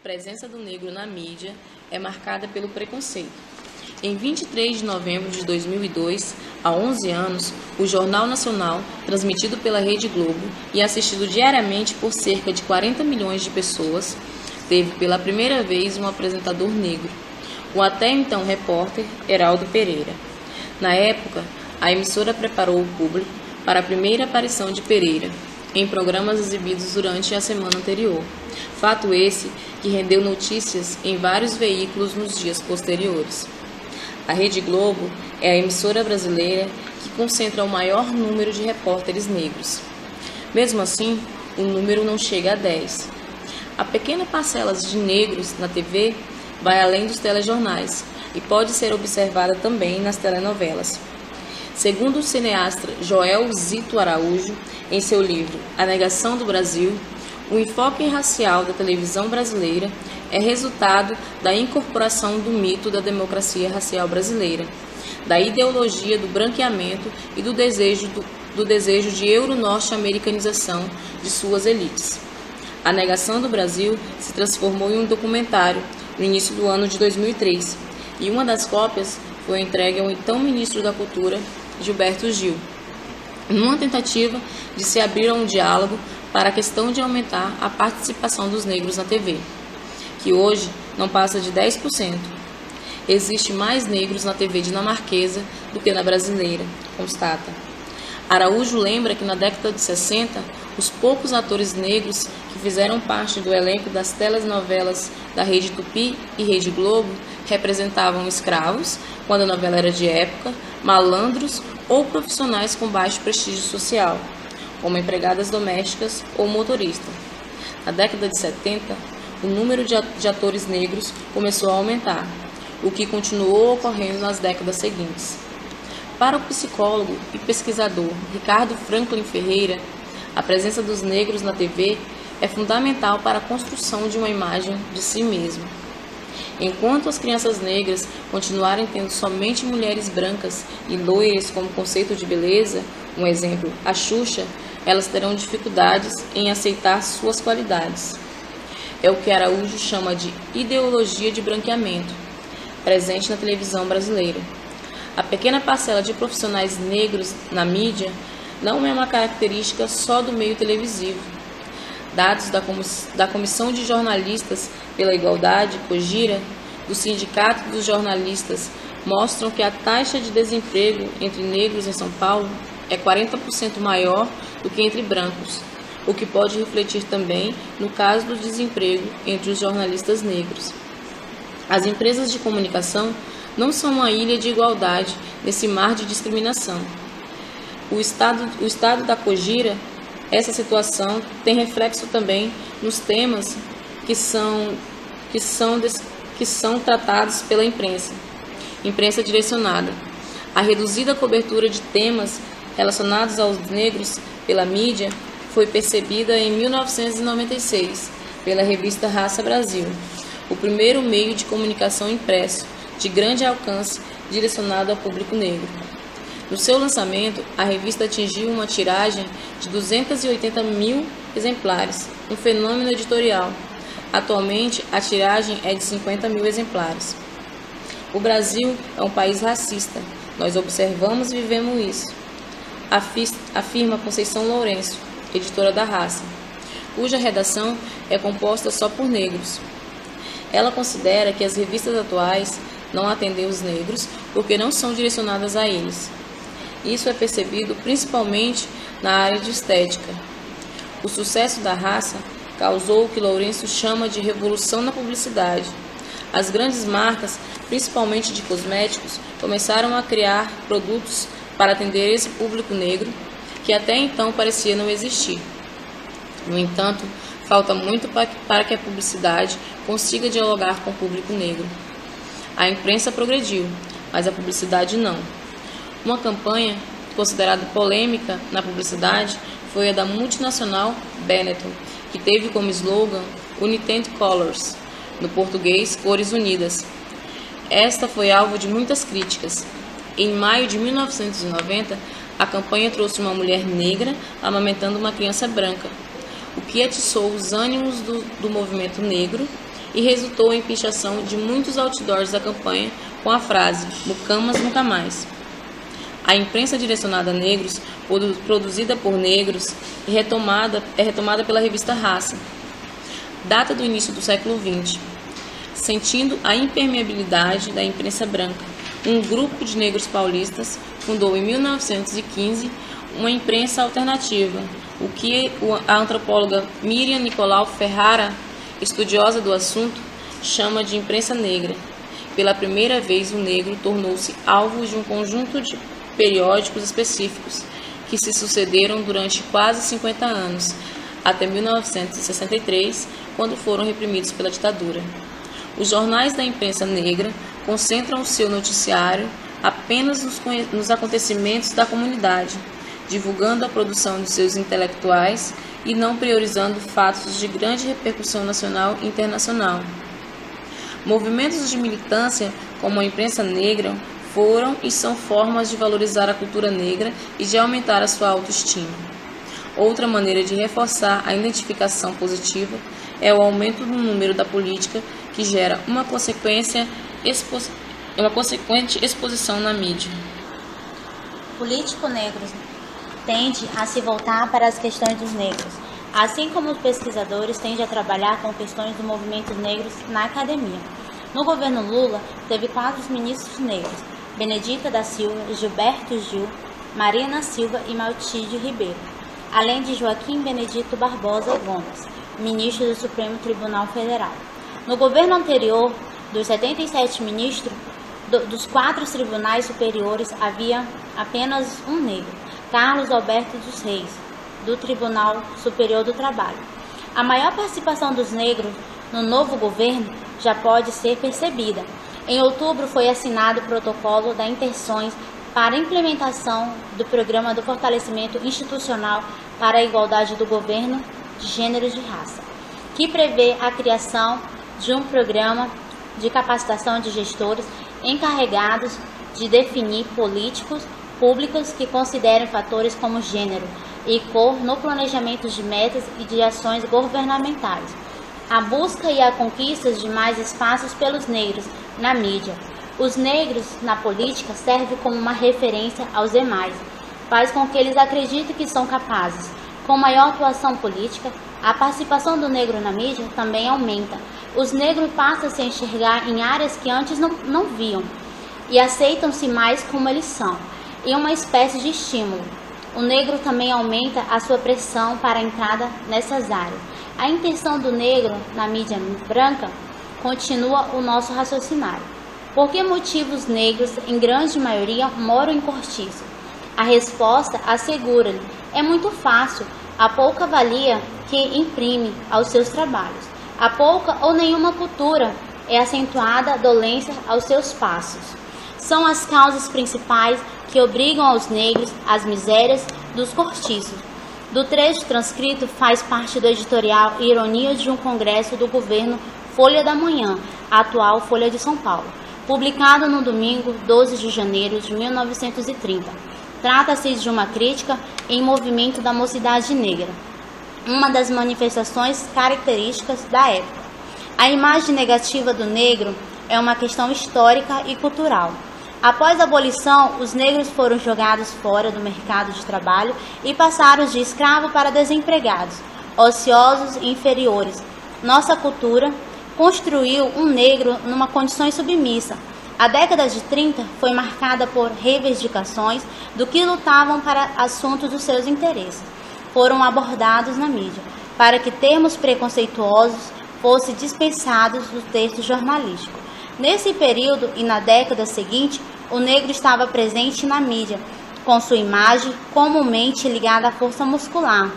A presença do negro na mídia é marcada pelo preconceito. Em 23 de novembro de 2002, há 11 anos, o Jornal Nacional, transmitido pela Rede Globo e assistido diariamente por cerca de 40 milhões de pessoas, teve pela primeira vez um apresentador negro, o até então repórter Heraldo Pereira. Na época, a emissora preparou o público para a primeira aparição de Pereira, em programas exibidos durante a semana anterior. Fato esse que rendeu notícias em vários veículos nos dias posteriores. A Rede Globo é a emissora brasileira que concentra o maior número de repórteres negros. Mesmo assim, o número não chega a 10. A pequena parcela de negros na TV vai além dos telejornais e pode ser observada também nas telenovelas. Segundo o cineasta Joel Zito Araújo, em seu livro A Negação do Brasil, o enfoque racial da televisão brasileira é resultado da incorporação do mito da democracia racial brasileira, da ideologia do branqueamento e do desejo de euro-norte-americanização de suas elites. A Negação do Brasil se transformou em um documentário no início do ano de 2003, e uma das cópias foi entregue ao então ministro da Cultura, Gilberto Gil, numa tentativa de se abrir a um diálogo para a questão de aumentar a participação dos negros na TV, que hoje não passa de 10%. Existe mais negros na TV dinamarquesa do que na brasileira, constata. Araújo lembra que na década de 60, os poucos atores negros que fizeram parte do elenco das telenovelas da Rede Tupi e Rede Globo representavam escravos, quando a novela era de época, malandros ou profissionais com baixo prestígio social, como empregadas domésticas ou motoristas. Na década de 70, o número de atores negros começou a aumentar, o que continuou ocorrendo nas décadas seguintes. Para o psicólogo e pesquisador Ricardo Franklin Ferreira, a presença dos negros na TV é fundamental para a construção de uma imagem de si mesmo. Enquanto as crianças negras continuarem tendo somente mulheres brancas e loiras como conceito de beleza, um exemplo, a Xuxa, elas terão dificuldades em aceitar suas qualidades. É o que Araújo chama de ideologia de branqueamento, presente na televisão brasileira. A pequena parcela de profissionais negros na mídia não é uma característica só do meio televisivo. Dados da Comissão de Jornalistas pela Igualdade, COJIRA, do Sindicato dos Jornalistas, mostram que a taxa de desemprego entre negros em São Paulo é 40% maior do que entre brancos, o que pode refletir também no caso do desemprego entre os jornalistas negros. As empresas de comunicação não são uma ilha de igualdade nesse mar de discriminação. O estado da COJIRA, essa situação tem reflexo também nos temas que são tratados pela imprensa direcionada. A reduzida cobertura de temas relacionados aos negros pela mídia foi percebida em 1996 pela revista Raça Brasil, o primeiro meio de comunicação impresso de grande alcance direcionado ao público negro. No seu lançamento, a revista atingiu uma tiragem de 280 mil exemplares, um fenômeno editorial. Atualmente, a tiragem é de 50 mil exemplares. O Brasil é um país racista. Nós observamos e vivemos isso, afirma Conceição Lourenço, editora da Raça, cuja redação é composta só por negros. Ela considera que as revistas atuais não atendem os negros porque não são direcionadas a eles. Isso é percebido principalmente na área de estética. O sucesso da Raça causou o que Lourenço chama de revolução na publicidade. As grandes marcas, principalmente de cosméticos, começaram a criar produtos para atender esse público negro que até então parecia não existir. No entanto, falta muito para que a publicidade consiga dialogar com o público negro. A imprensa progrediu, mas a publicidade não. Uma campanha considerada polêmica na publicidade foi a da multinacional Benetton, que teve como slogan United Colors, no português Cores Unidas. Esta foi alvo de muitas críticas. Em maio de 1990, a campanha trouxe uma mulher negra amamentando uma criança branca, o que atiçou os ânimos do movimento negro e resultou em pichação de muitos outdoors da campanha com a frase "Mucamas nunca mais". A imprensa direcionada a negros, produzida por negros, é retomada pela revista Raça. Data do início do século XX. Sentindo a impermeabilidade da imprensa branca, um grupo de negros paulistas fundou em 1915 uma imprensa alternativa, o que a antropóloga Miriam Nicolau Ferrara, estudiosa do assunto, chama de imprensa negra. Pela primeira vez, o negro tornou-se alvo de um conjunto de periódicos específicos que se sucederam durante quase 50 anos, até 1963, quando foram reprimidos pela ditadura. Os jornais da imprensa negra concentram o seu noticiário apenas nos acontecimentos da comunidade, divulgando a produção de seus intelectuais e não priorizando fatos de grande repercussão nacional e internacional. Movimentos de militância, como a imprensa negra, foram e são formas de valorizar a cultura negra e de aumentar a sua autoestima. Outra maneira de reforçar a identificação positiva é o aumento do número da política, que gera uma consequente exposição na mídia. O político negro tende a se voltar para as questões dos negros, assim como os pesquisadores tendem a trabalhar com questões dos movimentos negros na academia. No governo Lula, teve 4 ministros negros: Benedita da Silva, Gilberto Gil, Marina Silva e Matilde Ribeiro, além de Joaquim Benedito Barbosa Gomes, ministro do Supremo Tribunal Federal. No governo anterior, dos 77 ministros, dos 4 tribunais superiores, havia apenas um negro, Carlos Alberto dos Reis, do Tribunal Superior do Trabalho. A maior participação dos negros no novo governo já pode ser percebida. Em outubro foi assinado o protocolo da intenções para a implementação do Programa do Fortalecimento Institucional para a Igualdade do Governo de Gênero e de Raça, que prevê a criação de um programa de capacitação de gestores encarregados de definir políticos públicos que considerem fatores como gênero e cor no planejamento de metas e de ações governamentais. A busca e a conquista de mais espaços pelos negros na mídia. Os negros na política servem como uma referência aos demais, faz com que eles acreditem que são capazes. Com maior atuação política, a participação do negro na mídia também aumenta. Os negros passam a se enxergar em áreas que antes não viam e aceitam-se mais como eles são, e uma espécie de estímulo. O negro também aumenta a sua pressão para a entrada nessas áreas. A intenção do negro na mídia branca continua o nosso raciocinário. Por que motivos negros, em grande maioria, moram em cortiço? A resposta assegura-lhe: é muito fácil, a pouca valia que imprime aos seus trabalhos. A pouca ou nenhuma cultura é acentuada dolência aos seus passos. São as causas principais que obrigam aos negros às misérias dos cortiços. Do trecho transcrito faz parte do editorial Ironias de um Congresso do Governo Folha da Manhã, atual Folha de São Paulo, publicado no domingo 12 de janeiro de 1930. Trata-se de uma crítica em movimento da mocidade negra, uma das manifestações características da época. A imagem negativa do negro é uma questão histórica e cultural. Após a abolição, os negros foram jogados fora do mercado de trabalho e passaram de escravo para desempregados, ociosos e inferiores. Nossa cultura construiu um negro numa condição submissa. A década de 30 foi marcada por reivindicações do que lutavam para assuntos dos seus interesses. Foram abordados na mídia, para que termos preconceituosos fossem dispensados do texto jornalístico. Nesse período e na década seguinte, o negro estava presente na mídia, com sua imagem comumente ligada à força muscular,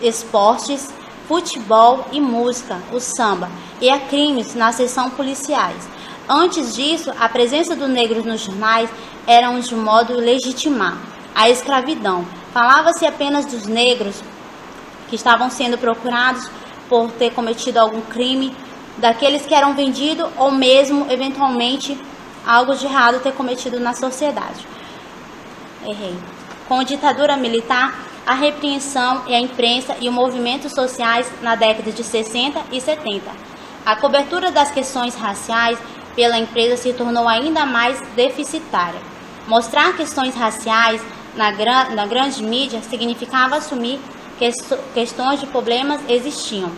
esportes, futebol e música, o samba, e a crimes nas seções policiais. Antes disso, a presença do negro nos jornais era de um modo legitimar a escravidão. Falava-se apenas dos negros que estavam sendo procurados por ter cometido algum crime, daqueles que eram vendidos ou mesmo, eventualmente, algo de errado ter cometido na sociedade. Com a ditadura militar, a repreensão e a imprensa e os movimentos sociais na década de 60 e 70. A cobertura das questões raciais pela empresa se tornou ainda mais deficitária. Mostrar questões raciais na grande mídia significava assumir que questões de problemas existiam.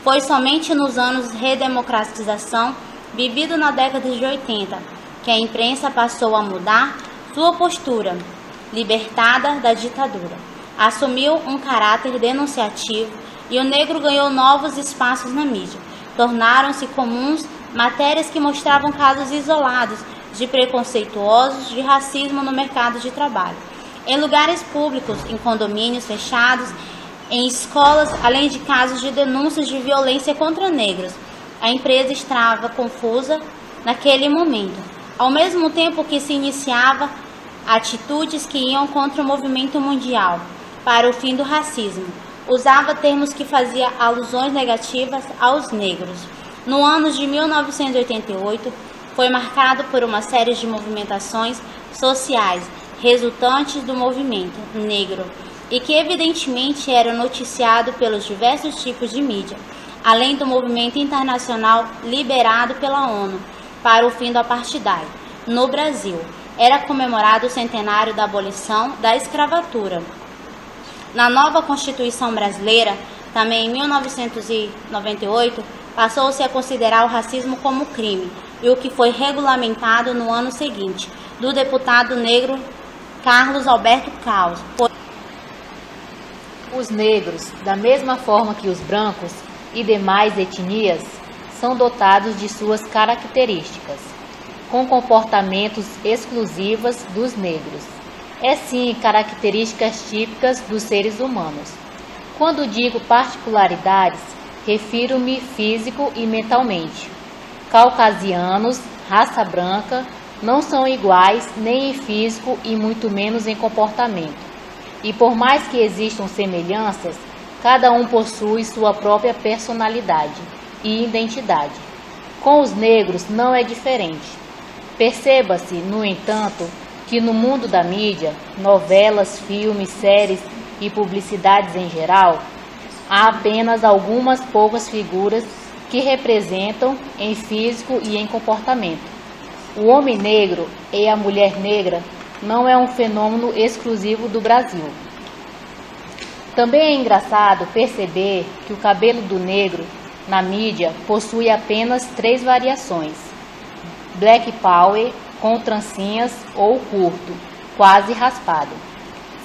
Foi somente nos anos de redemocratização, vivido na década de 80, que a imprensa passou a mudar sua postura, libertada da ditadura. Assumiu um caráter denunciativo e o negro ganhou novos espaços na mídia. Tornaram-se comuns matérias que mostravam casos isolados de preconceituosos de racismo no mercado de trabalho, em lugares públicos, em condomínios fechados, em escolas, além de casos de denúncias de violência contra negros. A empresa estava confusa naquele momento, ao mesmo tempo que se iniciava atitudes que iam contra o movimento mundial para o fim do racismo. Usava termos que faziam alusões negativas aos negros. No ano de 1988, foi marcado por uma série de movimentações sociais resultantes do movimento negro e que evidentemente era noticiado pelos diversos tipos de mídia, além do movimento internacional liberado pela ONU para o fim do apartheid. No Brasil, era comemorado o centenário da abolição da escravatura. Na nova Constituição brasileira, também em 1998, passou-se a considerar o racismo como crime, e o que foi regulamentado no ano seguinte, do deputado negro Carlos Alberto Caos. Os negros, da mesma forma que os brancos e demais etnias, são dotados de suas características, com comportamentos exclusivos dos negros. É sim características típicas dos seres humanos. Quando digo particularidades, refiro-me físico e mentalmente. Caucasianos, raça branca, não são iguais nem em físico e muito menos em comportamento. E por mais que existam semelhanças, cada um possui sua própria personalidade e identidade. Com os negros não é diferente. Perceba-se, no entanto, que no mundo da mídia, novelas, filmes, séries e publicidades em geral, há apenas algumas poucas figuras que representam em físico e em comportamento. O homem negro e a mulher negra não é um fenômeno exclusivo do Brasil. Também é engraçado perceber que o cabelo do negro na mídia possui apenas 3 variações: black power, com trancinhas ou curto, quase raspado.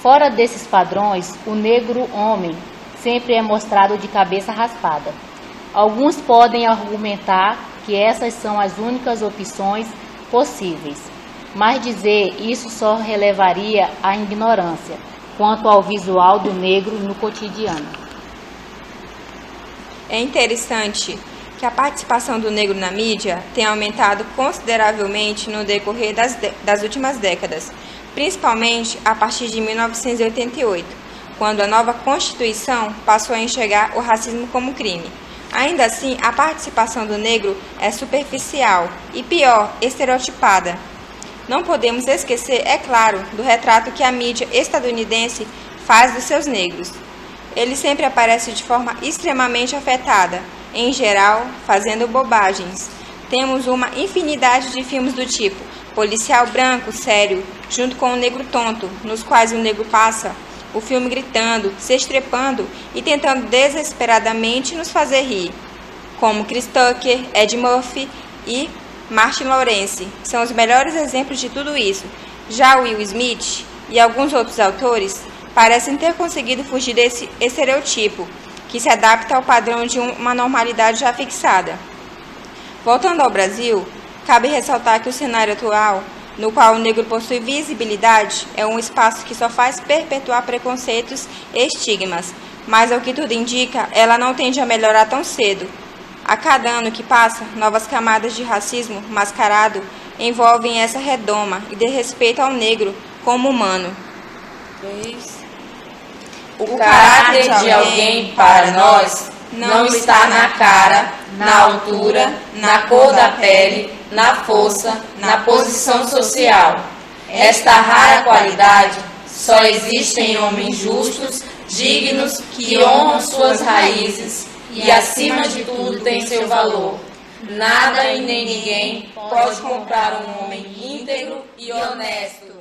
Fora desses padrões, o negro homem sempre é mostrado de cabeça raspada. Alguns podem argumentar que essas são as únicas opções possíveis, mas dizer isso só relevaria a ignorância quanto ao visual do negro no cotidiano. É interessante que a participação do negro na mídia tenha aumentado consideravelmente no decorrer das últimas décadas, principalmente a partir de 1988, quando a nova Constituição passou a enxergar o racismo como crime. Ainda assim, a participação do negro é superficial e, pior, estereotipada. Não podemos esquecer, é claro, do retrato que a mídia estadunidense faz dos seus negros. Ele sempre aparece de forma extremamente afetada, em geral, fazendo bobagens. Temos uma infinidade de filmes do tipo policial branco, sério, junto com o negro tonto, nos quais o negro passa o filme gritando, se estrepando e tentando desesperadamente nos fazer rir, como Chris Tucker, Ed Murphy e Martin Lawrence são os melhores exemplos de tudo isso. Já Will Smith e alguns outros autores parecem ter conseguido fugir desse estereotipo, que se adapta ao padrão de uma normalidade já fixada. Voltando ao Brasil, cabe ressaltar que o cenário atual, no qual o negro possui visibilidade, é um espaço que só faz perpetuar preconceitos e estigmas, mas ao que tudo indica, ela não tende a melhorar tão cedo. A cada ano que passa, novas camadas de racismo mascarado envolvem essa redoma e desrespeito ao negro como humano. O caráter de alguém para nós não está na cara, na altura, na cor da pele, na força, na posição social. Esta rara qualidade só existe em homens justos, dignos, que honram suas raízes e acima de tudo tem seu valor. Nada e nem ninguém pode comprar um homem íntegro e honesto.